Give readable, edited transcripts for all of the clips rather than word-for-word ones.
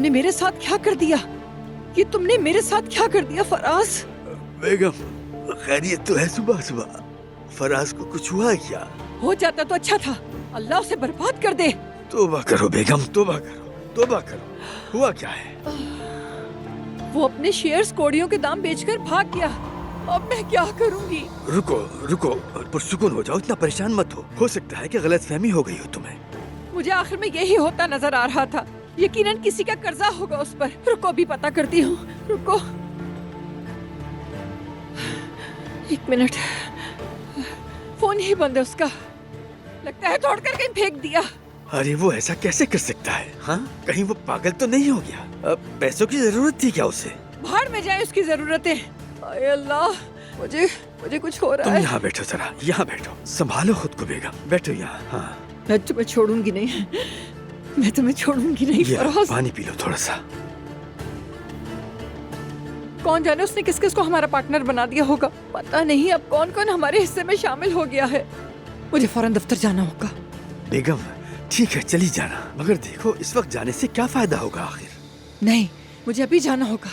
तुमने मेरे साथ क्या कर दिया? ये तुमने मेरे साथ क्या कर दिया फराज? बेगम खैरियत तो है सुबह सुबह? फराज को कुछ हुआ है क्या? हो जाता तो अच्छा था, अल्लाह उसे बर्बाद कर दे। तौबा करो बेगम, तौबा करो, तौबा करो। हुआ क्या है? वो अपने शेयर्स कौड़ियों के दाम बेचकर भाग गया। अब मैं क्या करूंगी? रुको रुको, पुरसुकून हो जाओ, इतना परेशान मत हो सकता है कि गलतफहमी हो गई हो तुम्हें। मुझे आखिर में यही होता नजर आ रहा था। यकीनन किसी का कर्जा होगा उस पर। रुको भी पता करती हूँ, रुको। 1 मिनट, फोन ही बंद है उसका। लगता है तोड़कर कहीं फेंक दिया। अरे वो ऐसा कैसे कर सकता है? हाँ, कहीं वो पागल तो नहीं हो गया? अब पैसों की जरूरत थी क्या उसे? भाड़ में जाए उसकी जरूरतें। आय अल्लाह, मुझे कुछ हो रहा तुम है। यहाँ बैठो जरा, यहाँ बैठो, संभालो खुद को बेगम, बैठो यहाँ। हाँ, मैं तुम्हें छोड़ूंगी नहीं, मैं तुम्हें छोड़ूंगी नहीं ये फराज। पानी पी लो थोड़ा सा। कौन जाने उसने किस किस को हमारा पार्टनर बना दिया होगा। पता नहीं अब कौन कौन हमारे हिस्से में शामिल हो गया है। मुझे फौरन दफ्तर जाना होगा। बेगम ठीक है, चली जाना, मगर देखो इस वक्त जाने से क्या फायदा होगा आखिर? नहीं, मुझे अभी जाना होगा।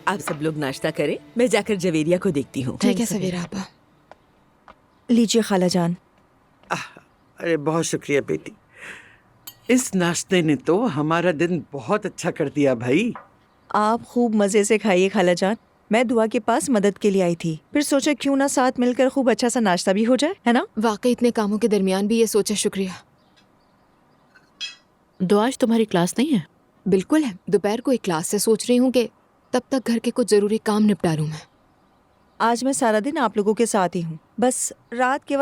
आप सब लोग नाश्ता करें, मैं जाकर जवेरिया को देखती हूँ। ठीक है सवेरा आपा। लीजिए खाला जान। अरे बहुत शुक्रिया बेटी, इस नाश्ते ने तो हमारा दिन बहुत अच्छा कर दिया भाई। आप खूब मजे से खाइए खाला जान। मैं दुआ के पास मदद के लिए आई थी, फिर सोचा क्यों ना साथ मिलकर खूब अच्छा सा नाश्ता भी हो जाए, है ना? वाकई इतने कामों के दरमियान भी ये सोचा, शुक्रिया। दुआ आज तुम्हारी क्लास नहीं है? बिल्कुल है, दोपहर को एक क्लास से सोच रही हूँ कि तब तक घर के कुछ जरूरी काम निपटा लूँ मैं। आज मैं सारा दिन आप लोगों के साथ ही हूँ, बस रात के वक्त